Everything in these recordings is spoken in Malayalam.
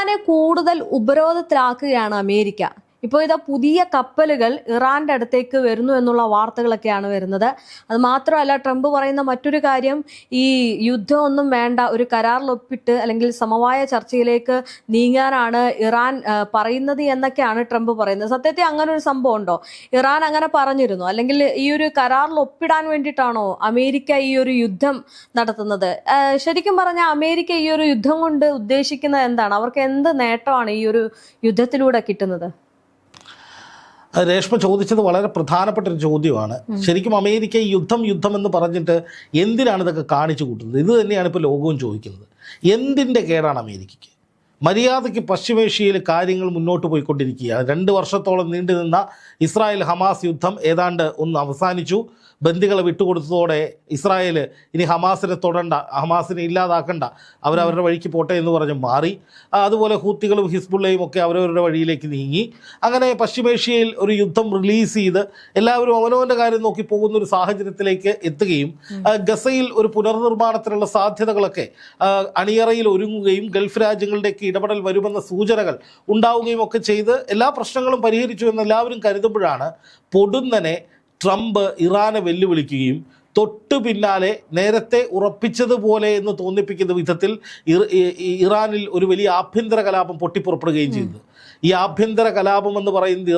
ഇറാനെ കൂടുതൽ ഉപരോധത്തിലാക്കുകയാണ് അമേരിക്ക. ഇപ്പോൾ ഇതാ പുതിയ കപ്പലുകൾ ഇറാന്റെ അടുത്തേക്ക് വരുന്നു എന്നുള്ള വാർത്തകളൊക്കെയാണ് വരുന്നത്. അത് മാത്രമല്ല, ട്രംപ് പറയുന്ന മറ്റൊരു കാര്യം, ഈ യുദ്ധമൊന്നും വേണ്ട, ഒരു കരാറിൽ ഒപ്പിട്ട് അല്ലെങ്കിൽ സമവായ ചർച്ചയിലേക്ക് നീങ്ങാനാണ് ഇറാൻ പറയുന്നത് എന്നൊക്കെയാണ് ട്രംപ് പറയുന്നത്. സത്യത്തിൽ അങ്ങനെ ഒരു സംഭവം ഉണ്ടോ? ഇറാൻ അങ്ങനെ പറഞ്ഞിരുന്നു? അല്ലെങ്കിൽ ഈ ഒരു കരാറിൽ ഒപ്പിടാൻ വേണ്ടിയിട്ടാണോ അമേരിക്ക ഈ ഒരു യുദ്ധം നടത്തുന്നത്? ശരിക്കും പറഞ്ഞാൽ അമേരിക്ക ഈ ഒരു യുദ്ധം കൊണ്ട് ഉദ്ദേശിക്കുന്നത് എന്താണ്? അവർക്ക് എന്ത് നേട്ടമാണ് ഈ ഒരു യുദ്ധത്തിലൂടെ കിട്ടുന്നത്? രേഷ്മ ചോദിച്ചത് വളരെ പ്രധാനപ്പെട്ട ഒരു ചോദ്യമാണ്. ശരിക്കും അമേരിക്ക യുദ്ധം എന്ന് പറഞ്ഞിട്ട് എന്തിനാണ് ഇതൊക്കെ കാണിച്ചു കൂട്ടുന്നത്? ഇത് തന്നെയാണ് ഇപ്പോൾ ലോകവും ചോദിക്കുന്നത്. എന്തിൻ്റെ കേടാണ് അമേരിക്കയ്ക്ക്? മര്യാദയ്ക്ക് പശ്ചിമേഷ്യയിൽ കാര്യങ്ങൾ മുന്നോട്ട് പോയിക്കൊണ്ടിരിക്കുകയാണ്. 2 വർഷത്തോളം നീണ്ടു നിന്ന ഇസ്രായേൽ ഹമാസ് യുദ്ധം ഏതാണ്ട് ഒന്ന് അവസാനിച്ചു. ബന്ദികളെ വിട്ടുകൊടുത്തതോടെ ഇസ്രായേൽ ഇനി ഹമാസിനെ തൊടണ്ട, ഹമാസിനെ ഇല്ലാതാക്കണ്ട, അവരവരുടെ വഴിക്ക് പോട്ടെ എന്ന് പറഞ്ഞ് മാറി. അതുപോലെ ഹൂത്തികളും ഹിസ്ബുള്ളയും ഒക്കെ അവരവരുടെ വഴിയിലേക്ക് നീങ്ങി. അങ്ങനെ പശ്ചിമേഷ്യയിൽ ഒരു യുദ്ധം റിലീസ് ചെയ്ത് എല്ലാവരും അവനവൻ്റെ കാര്യം നോക്കി പോകുന്നൊരു സാഹചര്യത്തിലേക്ക് എത്തുകയും ഗസയിൽ ഒരു പുനർനിർമ്മാണത്തിനുള്ള സാധ്യതകളൊക്കെ അണിയറയിൽ ഒരുങ്ങുകയും ഗൾഫ് രാജ്യങ്ങളുടെയൊക്കെ ഇടപെടൽ വരുമെന്ന സൂചനകൾ ഉണ്ടാവുകയും ഒക്കെ ചെയ്ത് എല്ലാ പ്രശ്നങ്ങളും പരിഹരിച്ചു എന്ന് എല്ലാവരും കരുതുമ്പോഴാണ് പൊടുന്നനെ ട്രംപ് ഇറാനെ വെല്ലുവിളിക്കുകയും തൊട്ടു പിന്നാലെ നേരത്തെ ഉറപ്പിച്ചതുപോലെ എന്ന് തോന്നിപ്പിക്കുന്ന വിധത്തിൽ ഇറാനിൽ ഒരു വലിയ ആഭ്യന്തര കലാപം പൊട്ടിപ്പുറപ്പെടുകയും ചെയ്തത്. ഈ ആഭ്യന്തര കലാപം എന്ന് പറയുന്നത്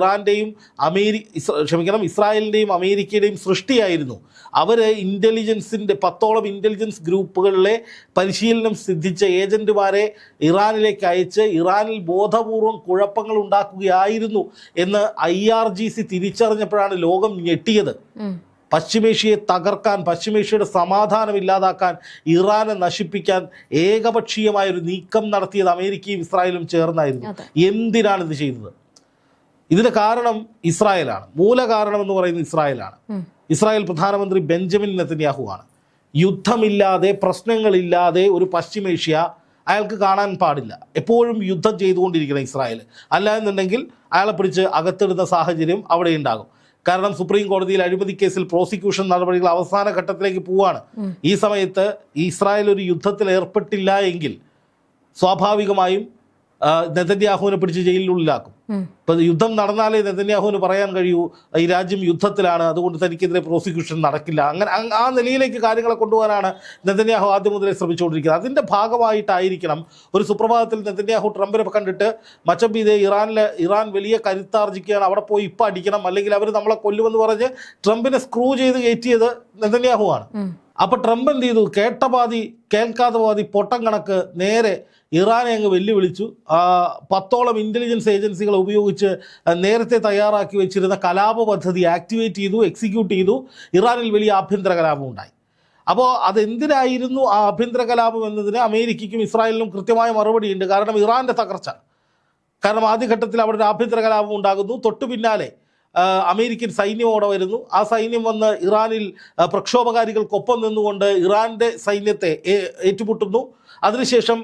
ഇസ്രായേലിൻ്റെയും അമേരിക്കയുടെയും സൃഷ്ടിയായിരുന്നു. അവർ ഇൻ്റലിജൻസിൻ്റെ 10ഓളം ഇൻ്റലിജൻസ് ഗ്രൂപ്പുകളിലെ പരിശീലനം സിദ്ധിച്ച ഏജൻറ്റുമാരെ ഇറാനിലേക്ക് അയച്ച് ഇറാനിൽ ബോധപൂർവം കുഴപ്പങ്ങൾ ഉണ്ടാക്കുകയായിരുന്നു എന്ന് IRGC തിരിച്ചറിഞ്ഞപ്പോഴാണ് ലോകം ഞെട്ടിയത്. പശ്ചിമേഷ്യയെ തകർക്കാൻ, പശ്ചിമേഷ്യയുടെ സമാധാനം ഇല്ലാതാക്കാൻ, ഇറാനെ നശിപ്പിക്കാൻ ഏകപക്ഷീയമായൊരു നീക്കം നടത്തിയത് അമേരിക്കയും ഇസ്രായേലും ചേർന്നായിരുന്നു. എന്തിനാണ് ഇത് ചെയ്തത്? ഇതിന് കാരണം ഇസ്രായേലാണ്. മൂലകാരണം എന്ന് പറയുന്നത് ഇസ്രായേലാണ്. ഇസ്രായേൽ പ്രധാനമന്ത്രി ബെഞ്ചമിൻ നെതന്യാഹു ആണ്. യുദ്ധമില്ലാതെ, പ്രശ്നങ്ങളില്ലാതെ ഒരു പശ്ചിമേഷ്യ അയാൾക്ക് കാണാൻ പാടില്ല. എപ്പോഴും യുദ്ധം ചെയ്തുകൊണ്ടിരിക്കണം ഇസ്രായേൽ. അല്ല എന്നുണ്ടെങ്കിൽ അയാളെ പിടിച്ച് അകത്തിടുന്ന സാഹചര്യം അവിടെ ഉണ്ടാകും. കാരണം സുപ്രീം കോടതിയിൽ അഴിമതി കേസിൽ പ്രോസിക്യൂഷൻ നടപടികൾ അവസാന ഘട്ടത്തിലേക്ക് പോവാണ്. ഈ സമയത്ത് ഇസ്രായേൽ ഒരു യുദ്ധത്തിൽ ഏർപ്പെട്ടില്ല എങ്കിൽ സ്വാഭാവികമായും നെതന്യാഹുവിനെ പിടിച്ച് ജയിലിനുള്ളിലാക്കും. ഇപ്പം യുദ്ധം നടന്നാലേ നെതന്യാഹുവിന് പറയാൻ കഴിയൂ ഈ രാജ്യം യുദ്ധത്തിലാണ്, അതുകൊണ്ട് തനിക്കെതിരെ പ്രോസിക്യൂഷൻ നടക്കില്ല. അങ്ങനെ ആ നിലയിലേക്ക് കാര്യങ്ങളെ കൊണ്ടുപോകാനാണ് നെതന്യാഹു ആദ്യം മുതലേ ശ്രമിച്ചുകൊണ്ടിരിക്കുന്നത്. അതിൻ്റെ ഭാഗമായിട്ടായിരിക്കണം ഒരു സുപ്രഭാതത്തിൽ നെതന്യാഹു ട്രംപിനെ കണ്ടിട്ട് മച്ചമ്പീതെ ഇറാൻ വലിയ കരുത്താർജിക്കുകയാണ്, അവിടെ പോയി ഇപ്പം അടിക്കണം, അല്ലെങ്കിൽ അവർ നമ്മളെ കൊല്ലുമെന്ന് പറഞ്ഞ് ട്രംപിനെ സ്ക്രൂ ചെയ്ത് കയറ്റിയത് നെതന്യാഹു ആണ്. അപ്പോൾ ട്രംപ് എന്ത് ചെയ്തു? കേട്ട പാതി കേൾക്കാത്ത പാതി പൊട്ടം കണക്ക് നേരെ ഇറാനെ അങ്ങ് വെല്ലുവിളിച്ചു. 10ഓളം ഇൻ്റലിജൻസ് ഏജൻസികളെ ഉപയോഗിച്ച് നേരത്തെ തയ്യാറാക്കി വെച്ചിരുന്ന കലാപ പദ്ധതി ആക്ടിവേറ്റ് ചെയ്തു, എക്സിക്യൂട്ട് ചെയ്തു. ഇറാനിൽ വലിയ ആഭ്യന്തര കലാപം ഉണ്ടായി. അപ്പോൾ അതെന്തിനായിരുന്നു ആ ആഭ്യന്തര കലാപം എന്നതിന് അമേരിക്കയ്ക്കും ഇസ്രായേലിനും കൃത്യമായ മറുപടിയുണ്ട്. കാരണം ഇറാൻ്റെ തകർച്ച. കാരണം ആദ്യഘട്ടത്തിൽ അവിടെ ഒരു ആഭ്യന്തര കലാപം ഉണ്ടാകുന്നു. തൊട്ടു പിന്നാലെ അമേരിക്കൻ സൈന്യം അവിടെ വരുന്നു. ആ സൈന്യം വന്ന് ഇറാനിൽ പ്രക്ഷോഭകാരികൾക്കൊപ്പം നിന്നുകൊണ്ട് ഇറാൻ്റെ സൈന്യത്തെ ഏറ്റുമുട്ടുന്നു. അതിനുശേഷം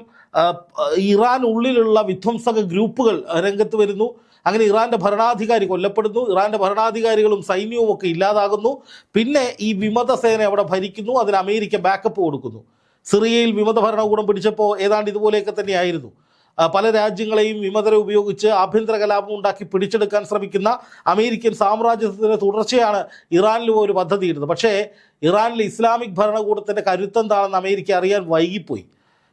ഇറാൻ ഉള്ളിലുള്ള വിധ്വംസക ഗ്രൂപ്പുകൾ രംഗത്ത് വരുന്നു. അങ്ങനെ ഇറാൻ്റെ ഭരണാധികാരി കൊല്ലപ്പെടുന്നു. ഇറാൻ്റെ ഭരണാധികാരികളും സൈന്യവും ഒക്കെ ഇല്ലാതാകുന്നു. പിന്നെ ഈ വിമതസേന അവിടെ ഭരിക്കുന്നു. അതിന് അമേരിക്ക ബാക്കപ്പ് കൊടുക്കുന്നു. സിറിയയിൽ വിമത ഭരണകൂടം പിടിച്ചപ്പോൾ ഏതാണ്ട് ഇതുപോലെയൊക്കെ തന്നെയായിരുന്നു. പല രാജ്യങ്ങളെയും വിമതരെ ഉപയോഗിച്ച് ആഭ്യന്തര കലാപം ഉണ്ടാക്കി പിടിച്ചെടുക്കാൻ ശ്രമിക്കുന്ന അമേരിക്കൻ സാമ്രാജ്യത്തിൻ്റെ തുടർച്ചയാണ് ഇറാനിലും ഒരു പദ്ധതി ഇടുന്നത്. പക്ഷേ ഇറാനിലെ ഇസ്ലാമിക് ഭരണകൂടത്തിൻ്റെ കരുത്തെന്താണെന്ന് അമേരിക്ക അറിയാൻ വൈകിപ്പോയി.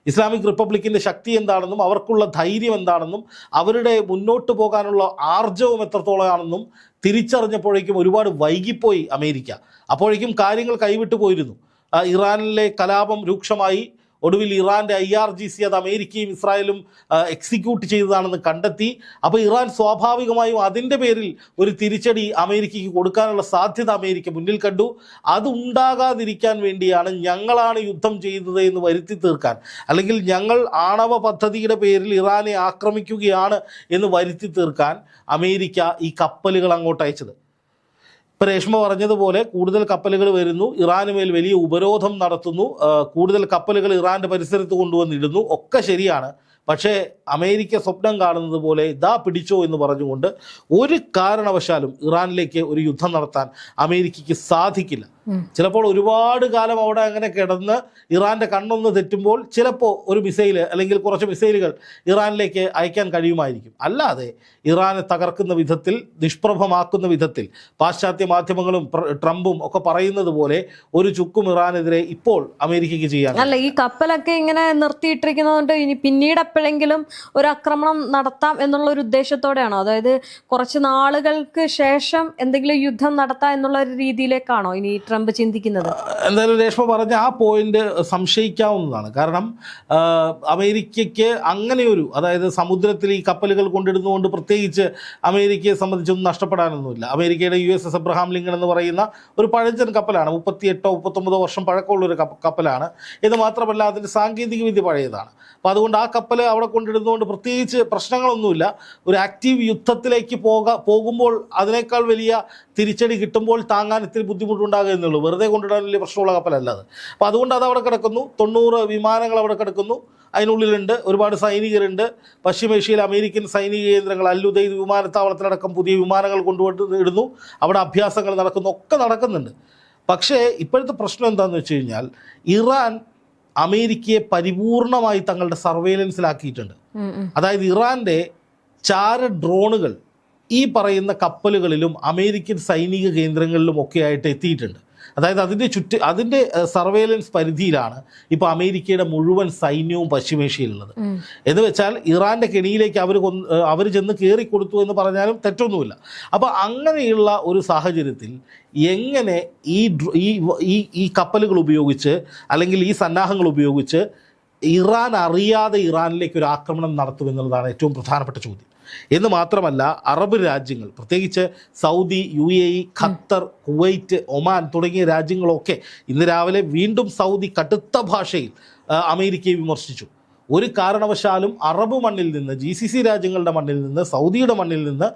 ഇസ്ലാമിക് റിപ്പബ്ലിക്കിൻ്റെ ശക്തി എന്താണെന്നും അവർക്കുള്ള ധൈര്യം എന്താണെന്നും അവരുടെ മുന്നോട്ട് പോകാനുള്ള ആർജവം എത്രത്തോളമാണെന്നും തിരിച്ചറിഞ്ഞപ്പോഴേക്കും ഒരുപാട് വൈകിപ്പോയി അമേരിക്ക. അപ്പോഴേക്കും കാര്യങ്ങൾ കൈവിട്ടു പോയിരുന്നു. ഇറാനിലെ കലാപം രൂക്ഷമായി. ഒടുവിൽ ഇറാൻ്റെ IRGC അത് അമേരിക്കയും ഇസ്രായേലും എക്സിക്യൂട്ട് ചെയ്തതാണെന്ന് കണ്ടെത്തി. അപ്പോൾ ഇറാൻ സ്വാഭാവികമായും അതിൻ്റെ പേരിൽ ഒരു തിരിച്ചടി അമേരിക്കയ്ക്ക് കൊടുക്കാനുള്ള സാധ്യത അമേരിക്ക മുന്നിൽ കണ്ടു. അത് ഉണ്ടാകാതിരിക്കാൻ വേണ്ടിയാണ് ഞങ്ങളാണ് യുദ്ധം ചെയ്തത് എന്ന് വരുത്തി തീർക്കാൻ, അല്ലെങ്കിൽ ഞങ്ങൾ ആണവ പദ്ധതിയുടെ പേരിൽ ഇറാനെ ആക്രമിക്കുകയാണ് എന്ന് വരുത്തി തീർക്കാൻ അമേരിക്ക ഈ കപ്പലുകൾ അങ്ങോട്ട് അയച്ചത്. ഇപ്പോൾ രേഷ്മ പറഞ്ഞതുപോലെ കൂടുതൽ കപ്പലുകൾ വരുന്നു, ഇറാന് മേൽ വലിയ ഉപരോധം നടത്തുന്നു, കൂടുതൽ കപ്പലുകൾ ഇറാൻ്റെ പരിസരത്ത് കൊണ്ടുവന്നിടുന്നു, ഒക്കെ ശരിയാണ്. പക്ഷേ അമേരിക്ക സ്വപ്നം കാണുന്നത് പോലെ ഇതാ പിടിച്ചോ എന്ന് പറഞ്ഞുകൊണ്ട് ഒരു കാരണവശാലും ഇറാനിലേക്ക് ഒരു യുദ്ധം നടത്താൻ അമേരിക്കയ്ക്ക് സാധിക്കില്ല. ചിലപ്പോൾ ഒരുപാട് കാലം അവിടെ അങ്ങനെ കിടന്ന് ഇറാൻ്റെ കണ്ണൊന്ന് തെറ്റുമ്പോൾ ചിലപ്പോൾ ഒരു മിസൈൽ അല്ലെങ്കിൽ കുറച്ച് മിസൈലുകൾ ഇറാനിലേക്ക് അയക്കാൻ കഴിയുമായിരിക്കും. അല്ലാതെ ഇറാനെ തകർക്കുന്ന വിധത്തിൽ, നിഷ്പ്രഭമാക്കുന്ന വിധത്തിൽ പാശ്ചാത്യ മാധ്യമങ്ങളും ട്രംപും ഒക്കെ പറയുന്നത് പോലെ ഒരു ചുക്കും ഇറാനെതിരെ ഇപ്പോൾ അമേരിക്കയ്ക്ക് ചെയ്യാൻ അല്ല. ഈ കപ്പലൊക്കെ ഇങ്ങനെ നിർത്തിയിട്ടിരിക്കുന്നതുകൊണ്ട് ഇനി പിന്നീട് എപ്പോഴെങ്കിലും ഒരു ആക്രമണം നടത്താം എന്നുള്ള ഒരു ഉദ്ദേശത്തോടെയാണോ? അതായത് കുറച്ച് നാളുകൾക്ക് ശേഷം എന്തെങ്കിലും യുദ്ധം നടത്താം എന്നുള്ള ഒരു രീതിയിലേക്കാണോ ഇനി ട്രംപ് ചിന്തിക്കുന്നത്? എന്തായാലും രേഷ്മ പറഞ്ഞ ആ പോയിന്റ് സംശയിക്കാവുന്നതാണ്. കാരണം അമേരിക്കയ്ക്ക് അങ്ങനെയൊരു, അതായത് സമുദ്രത്തിൽ ഈ കപ്പലുകൾ കൊണ്ടിടുന്നതുകൊണ്ട് പ്രത്യേകിച്ച് അമേരിക്കയെ സംബന്ധിച്ചൊന്നും നഷ്ടപ്പെടാനൊന്നുമില്ല. അമേരിക്കയുടെ USS എബ്രഹാം ലിങ്കൺ എന്ന് പറയുന്ന ഒരു പഴഞ്ചൻ കപ്പലാണ്. 38-39 വർഷം പഴക്കമുള്ളൊരു കപ്പലാണ്. ഇത് മാത്രമല്ല അതിൻ്റെ സാങ്കേതിക വിദ്യ പഴയതാണ്. അപ്പോൾ അതുകൊണ്ട് ആ കപ്പൽ അവിടെ കൊണ്ടിടുന്നതുകൊണ്ട് പ്രത്യേകിച്ച് പ്രശ്നങ്ങളൊന്നുമില്ല. ഒരു ആക്റ്റീവ് യുദ്ധത്തിലേക്ക് പോകുമ്പോൾ അതിനേക്കാൾ വലിയ തിരിച്ചടി കിട്ടുമ്പോൾ താങ്ങാൻ ഇത്തിരി ബുദ്ധിമുട്ടുണ്ടാകുക എന്നുള്ളൂ. വെറുതെ കൊണ്ടിടാൻ വലിയ പ്രശ്നമുള്ള കപ്പലല്ല അത്. അപ്പോൾ അതുകൊണ്ട് അത് അവിടെ കിടക്കുന്നു. 90 വിമാനങ്ങൾ അവിടെ കിടക്കുന്നു. അതിനുള്ളിലുണ്ട് ഒരുപാട് സൈനികരുണ്ട്. പശ്ചിമേഷ്യയിൽ അമേരിക്കൻ സൈനിക കേന്ദ്രങ്ങൾ അൽ-ഉദൈദ് വിമാനത്താവളത്തിലടക്കം പുതിയ വിമാനങ്ങൾ കൊണ്ടുപോയിട്ട് ഇടുന്നു. അവിടെ അഭ്യാസങ്ങൾ നടക്കുന്നു, ഒക്കെ നടക്കുന്നുണ്ട്. പക്ഷേ ഇപ്പോഴത്തെ പ്രശ്നം എന്താണെന്ന് വെച്ച് കഴിഞ്ഞാൽ ഇറാൻ അമേരിക്കയെ പരിപൂർണമായി തങ്ങളുടെ സർവൈലൻസിലാക്കിയിട്ടുണ്ട്. അതായത് ഇറാൻ്റെ ചാര ഡ്രോണുകൾ ഈ പറയുന്ന കപ്പലുകളിലും അമേരിക്കൻ സൈനിക കേന്ദ്രങ്ങളിലും ഒക്കെ ആയിട്ട് എത്തിയിട്ടുണ്ട്. അതായത് അതിൻ്റെ സർവൈലൻസ് പരിധിയിലാണ് ഇപ്പോൾ അമേരിക്കയുടെ മുഴുവൻ സൈന്യവും പശ്ചിമേഷ്യയിലുള്ളത്. എന്ന് വെച്ചാൽ ഇറാൻ്റെ കെണിയിലേക്ക് അവർ ചെന്ന് കയറിക്കൊടുത്തു എന്ന് പറഞ്ഞാലും തെറ്റൊന്നുമില്ല. അപ്പോൾ അങ്ങനെയുള്ള ഒരു സാഹചര്യത്തിൽ എങ്ങനെ ഈ കപ്പലുകൾ ഉപയോഗിച്ച് അല്ലെങ്കിൽ ഈ സന്നാഹങ്ങൾ ഉപയോഗിച്ച് ഇറാൻ അറിയാതെ ഇറാനിലേക്ക് ഒരു ആക്രമണം നടത്തുമെന്നുള്ളതാണ് ഏറ്റവും പ്രധാനപ്പെട്ട ചോദ്യം. എന്ന് മാത്രമല്ല അറബ് രാജ്യങ്ങൾ, പ്രത്യേകിച്ച് Saudi, UAE, Qatar, Kuwait, Oman തുടങ്ങിയ രാജ്യങ്ങളൊക്കെ ഇന്ന് രാവിലെ വീണ്ടും സൗദി കടുത്ത ഭാഷയിൽ അമേരിക്കയെ വിമർശിച്ചു. ഒരു കാരണവശാലും അറബ് മണ്ണിൽ നിന്ന്, GCC രാജ്യങ്ങളുടെ മണ്ണിൽ നിന്ന്, സൗദിയുടെ മണ്ണിൽ നിന്ന്,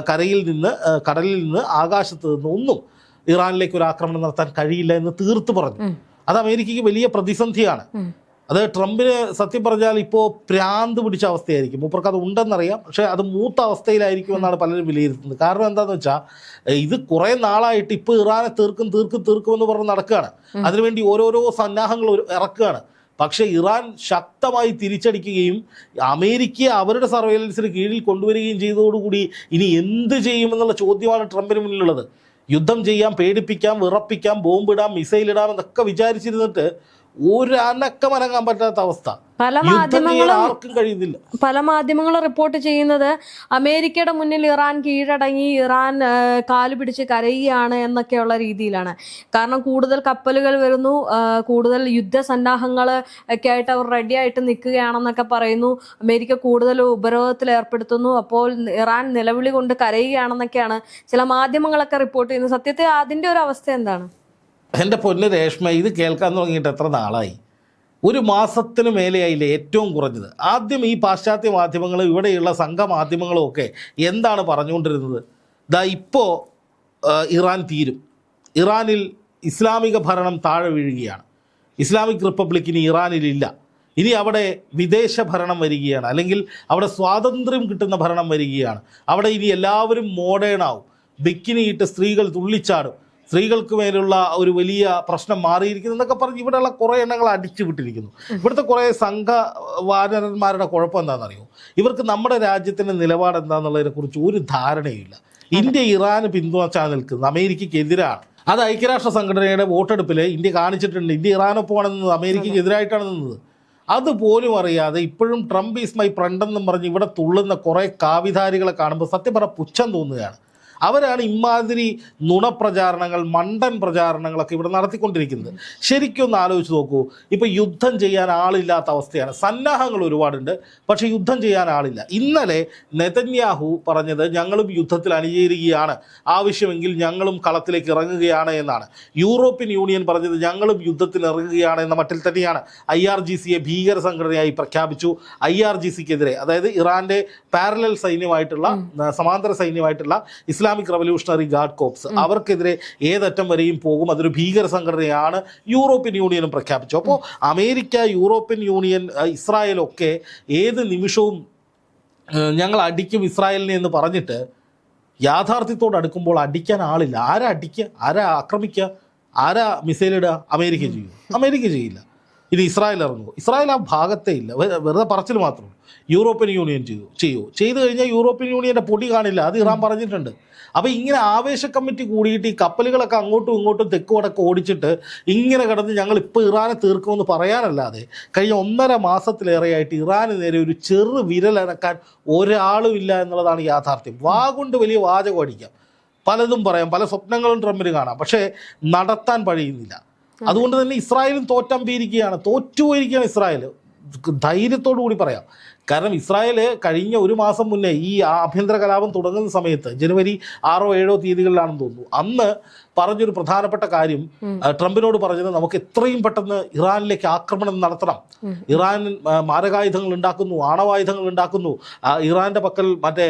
കരയിൽ നിന്ന്, കടലിൽ നിന്ന്, ആകാശത്ത് നിന്ന് ഒന്നും ഇറാനിലേക്ക് ഒരു ആക്രമണം നടത്താൻ കഴിയില്ല എന്ന് തീർത്തു പറഞ്ഞു. അത് അമേരിക്കയ്ക്ക് വലിയ പ്രതിസന്ധിയാണ്. അത് ട്രംപിന് സത്യം പറഞ്ഞാൽ ഇപ്പോൾ പ്രാന്ത് പിടിച്ച അവസ്ഥയായിരിക്കും. മൂപ്പർക്ക് അത് ഉണ്ടെന്നറിയാം, പക്ഷേ അത് മൂത്ത അവസ്ഥയിലായിരിക്കും എന്നാണ് പലരും വിലയിരുത്തുന്നത്. കാരണം എന്താണെന്ന് വെച്ചാൽ ഇത് കുറേ നാളായിട്ട് ഇപ്പോൾ ഇറാനെ തീർക്കുമെന്ന് പറഞ്ഞ് നടക്കുകയാണ്. അതിനുവേണ്ടി ഓരോരോ സന്നാഹങ്ങൾ ഇറക്കുകയാണ്. പക്ഷേ ഇറാൻ ശക്തമായി തിരിച്ചടിക്കുകയും അമേരിക്കയെ അവരുടെ സർവൈലൻസിന് കീഴിൽ കൊണ്ടുവരികയും ചെയ്തതോടുകൂടി ഇനി എന്ത് ചെയ്യുമെന്നുള്ള ചോദ്യമാണ് ട്രംപിന് മുന്നിലുള്ളത്. യുദ്ധം ചെയ്യാം, പേടിപ്പിക്കാം, വിറപ്പിക്കാം, ബോംബിടാം, മിസൈലിടാം എന്നൊക്കെ വിചാരിച്ചിരുന്നിട്ട് ഒരു അനക്കമനങ്ങാൻ പറ്റാത്ത അവസ്ഥ. പല മാധ്യമങ്ങളും റിപ്പോർട്ട് ചെയ്യുന്നത് അമേരിക്കയുടെ മുന്നിൽ ഇറാൻ കീഴടങ്ങി, ഇറാൻ കാല് പിടിച്ച് കരയുകയാണ് എന്നൊക്കെയുള്ള രീതിയിലാണ്. കാരണം കൂടുതൽ കപ്പലുകൾ വരുന്നു, കൂടുതൽ യുദ്ധസന്നാഹങ്ങൾ ഒക്കെ ആയിട്ട് അവർ റെഡി ആയിട്ട് നിൽക്കുകയാണെന്നൊക്കെ പറയുന്നു. അമേരിക്ക കൂടുതൽ ഉപരോധത്തിൽ ഏർപ്പെടുത്തുന്നു, അപ്പോൾ ഇറാൻ നിലവിളി കൊണ്ട് കരയുകയാണെന്നൊക്കെയാണ് ചില മാധ്യമങ്ങളൊക്കെ റിപ്പോർട്ട് ചെയ്യുന്നത്. സത്യത്തിൽ അതിൻ്റെ ഒരു അവസ്ഥ എന്താണ്? എൻ്റെ പൊന്ന് രേഷ്മ, ഇത് കേൾക്കാൻ തുടങ്ങിയിട്ട് എത്ര നാളായി? ഒരു മാസത്തിന് മേലെയായില്ലേ ഏറ്റവും കുറഞ്ഞത്. ആദ്യം ഈ പാശ്ചാത്യ മാധ്യമങ്ങളും ഇവിടെയുള്ള സംഘമാധ്യമങ്ങളും ഒക്കെ എന്താണ് പറഞ്ഞുകൊണ്ടിരുന്നത്? ഇപ്പോൾ ഇറാൻ തീരും, ഇറാനിൽ ഇസ്ലാമിക ഭരണം താഴെ വീഴുകയാണ്, ഇസ്ലാമിക് റിപ്പബ്ലിക് ഇനി ഇറാനിലില്ല, ഇനി അവിടെ വിദേശ ഭരണം വരികയാണ്, അല്ലെങ്കിൽ അവിടെ സ്വാതന്ത്ര്യം കിട്ടുന്ന ഭരണം വരികയാണ്, അവിടെ ഇനി എല്ലാവരും മോഡേൺ ആവും, ബിക്കിനിയിട്ട് സ്ത്രീകൾ തുള്ളിച്ചാടും, സ്ത്രീകൾക്ക് മേലുള്ള ഒരു വലിയ പ്രശ്നം മാറിയിരിക്കുന്നു എന്നൊക്കെ പറഞ്ഞ് ഇവിടെയുള്ള കുറേ എണ്ണങ്ങൾ അടിച്ചു വിട്ടിരിക്കുന്നു. ഇവിടുത്തെ കുറേ സംഘവാനരന്മാരുടെ കുഴപ്പം എന്താണെന്നറിയോ? ഇവർക്ക് നമ്മുടെ രാജ്യത്തിൻ്റെ നിലപാട് എന്താണെന്നുള്ളതിനെക്കുറിച്ച് ഒരു ധാരണയില്ല. ഇന്ത്യ ഇറാന് പിന്തുണച്ചാൽ നിൽക്കുന്നത് അമേരിക്കയ്ക്കെതിരാണ്. അത് ഐക്യരാഷ്ട്ര സംഘടനയുടെ വോട്ടെടുപ്പിൽ ഇന്ത്യ കാണിച്ചിട്ടുണ്ട്. ഇന്ത്യ ഇറാനൊപ്പമാണ് നിന്നത്, അമേരിക്കയ്ക്ക് എതിരായിട്ടാണ് നിന്നത്. അതുപോലും അറിയാതെ ഇപ്പോഴും ട്രംപ് ഈസ് മൈ ഫ്രണ്ട് എന്നും പറഞ്ഞ് ഇവിടെ തുള്ളുന്ന കുറേ കാവിധാരികളെ കാണുമ്പോൾ സത്യം പറഞ്ഞാൽ പുച്ഛം തോന്നുകയാണ്. അവരാണ് ഇമാതിരി നുണപ്രചാരണങ്ങൾ, മണ്ടൻ പ്രചാരണങ്ങളൊക്കെ ഇവിടെ നടത്തിക്കൊണ്ടിരിക്കുന്നത്. ശരിക്കും ഒന്ന് ആലോചിച്ച് നോക്കൂ. ഇപ്പോൾ യുദ്ധം ചെയ്യാൻ ആളില്ലാത്ത അവസ്ഥയാണ്. സന്നാഹങ്ങൾ ഒരുപാടുണ്ട്, പക്ഷേ യുദ്ധം ചെയ്യാൻ ആളില്ല. ഇന്നലെ നെതന്യാഹു പറഞ്ഞത് ഞങ്ങളും യുദ്ധത്തിൽ അണിചേരുകയാണ്, ആവശ്യമെങ്കിൽ ഞങ്ങളും കളത്തിലേക്ക് ഇറങ്ങുകയാണ് എന്നാണ്. യൂറോപ്യൻ യൂണിയൻ പറഞ്ഞത് ഞങ്ങളും യുദ്ധത്തിൽ ഇറങ്ങുകയാണ് എന്ന മട്ടിൽ തന്നെയാണ്. IRGCയെ ഭീകര സംഘടനയായി പ്രഖ്യാപിച്ചു. IRGCക്കെതിരെ, അതായത് ഇറാൻ്റെ പാരലൽ സൈന്യമായിട്ടുള്ള, സമാന്തര സൈന്യമായിട്ടുള്ള ഇസ്ലാമിക് റവല്യൂഷണറി ഗാർഡ് കോപ്സ്, അവർക്കെതിരെ ഏതറ്റം വരെയും പോകും, അതൊരു ഭീകര സംഘടനയാണ് യൂറോപ്യൻ യൂണിയനും പ്രഖ്യാപിച്ചു. അപ്പോൾ അമേരിക്ക, യൂറോപ്യൻ യൂണിയൻ, ഇസ്രായേലൊക്കെ ഏത് നിമിഷവും ഞങ്ങൾ അടിക്കും ഇസ്രായേലിനെ എന്ന് പറഞ്ഞിട്ട് യാഥാർത്ഥ്യത്തോട് അടുക്കുമ്പോൾ അടിക്കാൻ ആളില്ല. ആരാ അടിക്കുക, ആരാ ആക്രമിക്കുക, ആരാ മിസൈൽ ഇടുക? അമേരിക്ക ചെയ്യും? അമേരിക്ക ചെയ്യില്ല. ഇനി ഇസ്രായേൽ ഇറങ്ങുമോ? ഇസ്രായേൽ ആ ഭാഗത്തേ ഇല്ല, വെറുതെ പറച്ചിൽ മാത്രമേ. യൂറോപ്യൻ യൂണിയൻ ചെയ്തു കഴിഞ്ഞാൽ യൂറോപ്യൻ യൂണിയൻ്റെ പൊടി കാണില്ല, അത് ഇറാൻ പറഞ്ഞിട്ടുണ്ട്. അപ്പോൾ ഇങ്ങനെ ആവേശ കമ്മിറ്റി കൂടിയിട്ട് ഈ കപ്പലുകളൊക്കെ അങ്ങോട്ടും ഇങ്ങോട്ടും തെക്ക് വടക്ക് ഓടിച്ചിട്ട് ഇങ്ങനെ കിടന്ന് ഞങ്ങൾ ഇപ്പോൾ ഇറാനെ തീർക്കുമെന്ന് പറയാനല്ലാതെ കഴിഞ്ഞ 1.5 മാസത്തിലേറെയായിട്ട് ഇറാന് നേരെ ഒരു ചെറു വിരലനക്കാൻ ഒരാളും ഇല്ല എന്നുള്ളതാണ് യാഥാർത്ഥ്യം. കൊണ്ട് വലിയ വാചകം അടിക്കാം, പലതും പറയാം, പല സ്വപ്നങ്ങളും ട്രംപിന് കാണാം, പക്ഷേ നടത്താൻ കഴിയുന്നില്ല. അതുകൊണ്ട് തന്നെ ഇസ്രായേലും തോറ്റുപോയിരിക്കുകയാണ് ഇസ്രായേൽ, ധൈര്യത്തോടു കൂടി പറയാം. കാരണം ഇസ്രായേൽ കഴിഞ്ഞ 1 മാസം മുന്നേ ഈ ആഭ്യന്തര കലാപം തുടങ്ങുന്ന സമയത്ത് ജനുവരി 6 or 7 തീയതികളിലാണെന്ന് തോന്നുന്നു, അന്ന് പറഞ്ഞൊരു പ്രധാനപ്പെട്ട കാര്യം, ട്രംപിനോട് പറഞ്ഞത് നമുക്ക് എത്രയും പെട്ടെന്ന് ഇറാനിലേക്ക് ആക്രമണം നടത്തണം. ഇറാൻ മാരകായുധങ്ങൾ ഉണ്ടാക്കുന്നു, ആണവായുധങ്ങൾ ഉണ്ടാക്കുന്നു, ഇറാൻ്റെ പക്കൽ മറ്റേ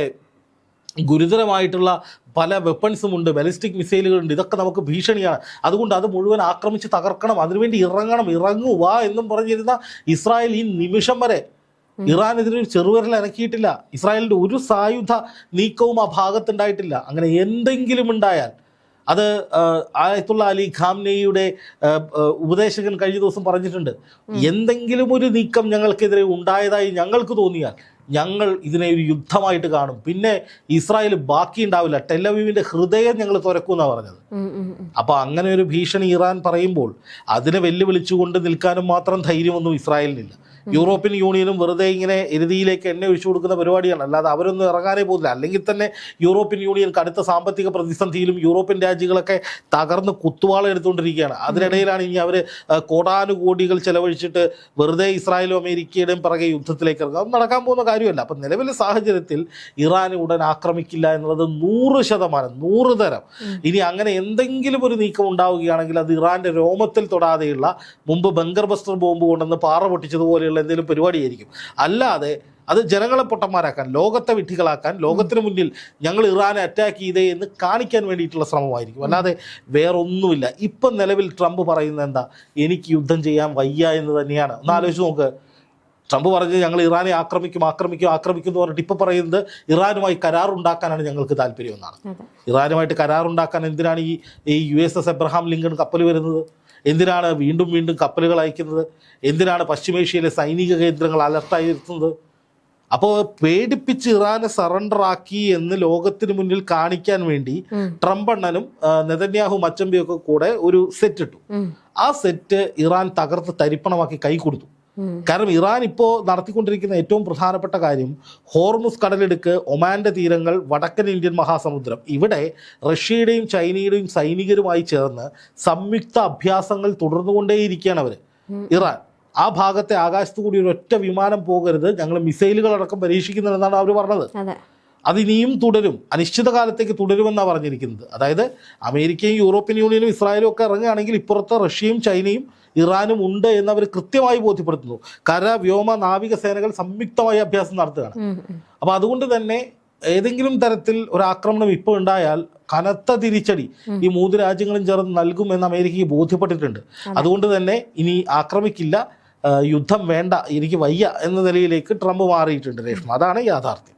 ഗുരുതരമായിട്ടുള്ള പല വെപ്പൺസും ഉണ്ട്, ബാലിസ്റ്റിക് മിസൈലുകളുണ്ട്, ഇതൊക്കെ നമുക്ക് ഭീഷണിയാണ്. അതുകൊണ്ട് അത് മുഴുവൻ ആക്രമിച്ച് തകർക്കണം, അതിനുവേണ്ടി ഇറങ്ങുക എന്നും പറഞ്ഞിരുന്ന ഇസ്രായേൽ ഈ നിമിഷം വരെ ഇറാനെതിരെ ഒരു ചെറുവിരൽ അനക്കിയിട്ടില്ല. ഇസ്രായേലിൻ്റെ ഒരു സായുധ നീക്കവും ആ ഭാഗത്തുണ്ടായിട്ടില്ല. അങ്ങനെ എന്തെങ്കിലും ഉണ്ടായാൽ അത് ആയത്തുള്ള അലി ഖാംനെയുടെ ഉപദേശകൻ കഴിഞ്ഞ ദിവസം പറഞ്ഞിട്ടുണ്ട്, എന്തെങ്കിലും ഒരു നീക്കം ഞങ്ങൾക്കെതിരെ ഉണ്ടായതായി ഞങ്ങൾക്ക് തോന്നിയാൽ ഞങ്ങൾ ഇതിനെ ഒരു യുദ്ധമായിട്ട് കാണും, പിന്നെ ഇസ്രായേൽ ബാക്കി ഉണ്ടാവില്ല, ടെലവീവിൻ്റെ ഹൃദയം ഞങ്ങൾ തുറക്കുമെന്നാണ് പറഞ്ഞത്. അപ്പോൾ അങ്ങനെ ഒരു ഭീഷണി ഇറാൻ പറയുമ്പോൾ അതിനെ വെല്ലുവിളിച്ചുകൊണ്ട് നിൽക്കാനും മാത്രം ധൈര്യമൊന്നും ഇസ്രായേലിനില്ല. യൂറോപ്യൻ യൂണിയനും വെറുതെ ഇങ്ങനെ എരുതിയിലേക്ക് എണ്ണ ഒഴിച്ചു കൊടുക്കുന്ന പരിപാടിയാണ്, അല്ലാതെ അവരൊന്നും ഇറങ്ങാനേ പോകുന്നില്ല. അല്ലെങ്കിൽ തന്നെ യൂറോപ്യൻ യൂണിയൻ കടുത്ത സാമ്പത്തിക പ്രതിസന്ധിയിലും യൂറോപ്യൻ രാജ്യങ്ങളൊക്കെ തകർന്ന് കുത്തുവാള എടുത്തുകൊണ്ടിരിക്കുകയാണ്. അതിനിടയിലാണ് ഇനി അവർ കോടാനുകോടികൾ ചെലവഴിച്ചിട്ട് വെറുതെ ഇസ്രായേലും അമേരിക്കയുടെയും പിറകെ യുദ്ധത്തിലേക്ക് ഇറങ്ങുക. അത് നടക്കാൻ പോകുന്ന കാര്യമല്ല. അപ്പം നിലവിലെ സാഹചര്യത്തിൽ ഇറാൻ ഉടൻ ആക്രമിക്കില്ല എന്നുള്ളത് 100%, 100 തരം. ഇനി അങ്ങനെ എന്തെങ്കിലും ഒരു നീക്കം ഉണ്ടാവുകയാണെങ്കിൽ അത് ഇറാൻ്റെ രോമത്തിൽ തൊടാതെയുള്ള, മുമ്പ് ബങ്കർ ബസ്റ്റർ ബോംബ് കൊണ്ടുവന്ന് പാറ പൊട്ടിച്ചതുപോലെയുള്ള എന്തെങ്കിലും പരിപാടിയായിരിക്കും. അല്ലാതെ അത് ജനങ്ങളെ പൊട്ടന്മാരാക്കാൻ, ലോകത്തെ വിഡ്ഢികളാക്കാൻ, ലോകത്തിന് മുന്നിൽ ഞങ്ങൾ ഇറാനെ അറ്റാക്ക് ചെയ്തേ എന്ന് കാണിക്കാൻ വേണ്ടിയിട്ടുള്ള ശ്രമമായിരിക്കും, അല്ലാതെ വേറൊന്നുമില്ല. ഇപ്പം നിലവിൽ ട്രംപ് പറയുന്നത് എന്താ? എനിക്ക് യുദ്ധം ചെയ്യാൻ വയ്യ എന്ന് തന്നെയാണ്. ഒന്ന് ആലോചിച്ച് നോക്ക്. ട്രംപ് പറഞ്ഞത് ഞങ്ങൾ ഇറാനെ ആക്രമിക്കും എന്ന് പറഞ്ഞിട്ട് ഇപ്പോൾ പറയുന്നത് ഇറാനുമായി കരാറുണ്ടാക്കാനാണ് ഞങ്ങൾക്ക് താല്പര്യം എന്നാണ്. ഇറാനുമായിട്ട് കരാറുണ്ടാക്കാൻ എന്തിനാണ് ഈ USS എബ്രഹാം ലിങ്കൺ കപ്പൽ വരുന്നത്? എന്തിനാണ് വീണ്ടും കപ്പലുകൾ അയക്കുന്നത്? എന്തിനാണ് പശ്ചിമേഷ്യയിലെ സൈനിക കേന്ദ്രങ്ങൾ അലർട്ടായിരുത്തുന്നത്? അപ്പോൾ പേടിപ്പിച്ച് ഇറാനെ സറണ്ടർ ആക്കി എന്ന് ലോകത്തിന് മുന്നിൽ കാണിക്കാൻ വേണ്ടി ട്രംപ് അണ്ണനും നെതന്യാഹു മച്ചമ്പിയൊക്കെ കൂടെ ഒരു സെറ്റ് ഇട്ടു. ആ സെറ്റ് ഇറാൻ തകർത്ത് തരിപ്പണമാക്കി കൈ കൊടുത്തു. കാരണം ഇറാൻ ഇപ്പോൾ നടത്തിക്കൊണ്ടിരിക്കുന്ന ഏറ്റവും പ്രധാനപ്പെട്ട കാര്യം ഹോർമുസ് കടലിടുക്ക്, ഒമാൻ്റെ തീരങ്ങൾ, വടക്കൻ ഇന്ത്യൻ മഹാസമുദ്രം, ഇവിടെ റഷ്യയുടെയും ചൈനയുടെയും സൈനികരുമായി ചേർന്ന് സംയുക്ത അഭ്യാസങ്ങൾ തുടർന്നുകൊണ്ടേയിരിക്കുകയാണ് അവർ. ഇറാൻ ആ ഭാഗത്തെ ആകാശത്തു കൂടി ഒരൊറ്റ വിമാനം പോകരുത്, ഞങ്ങൾ മിസൈലുകളടക്കം പരീക്ഷിക്കുന്നുണ്ടെന്നാണ് അവർ പറഞ്ഞത്. അതിനിയും തുടരും, അനിശ്ചിതകാലത്തേക്ക് തുടരുമെന്നാണ് പറഞ്ഞിരിക്കുന്നത്. അതായത് അമേരിക്കയും യൂറോപ്യൻ യൂണിയനും ഇസ്രായേലും ഒക്കെ ഇറങ്ങുകയാണെങ്കിൽ ഇപ്പുറത്ത് റഷ്യയും ചൈനയും ഇറാനും ഉണ്ട് എന്ന് അവർ കൃത്യമായി ബോധ്യപ്പെടുത്തുന്നു. കര, വ്യോമ, നാവിക സേനകൾ സംയുക്തമായി അഭ്യാസം നടത്തുകയാണ്. അപ്പോൾ അതുകൊണ്ട് തന്നെ ഏതെങ്കിലും തരത്തിൽ ഒരു ആക്രമണം ഇപ്പോൾ ഉണ്ടായാൽ കനത്ത തിരിച്ചടി ഈ 3 രാജ്യങ്ങളും ചേർന്ന് നൽകുമെന്ന് അമേരിക്കയ്ക്ക് ബോധ്യപ്പെട്ടിട്ടുണ്ട്. അതുകൊണ്ട് തന്നെ ഇനി ആക്രമിക്കില്ല, യുദ്ധം വേണ്ട, എനിക്ക് വയ്യ എന്ന നിലയിലേക്ക് ട്രംപ് മാറിയിട്ടുണ്ട് രേഷ്മ. അതാണ് യാഥാർത്ഥ്യം.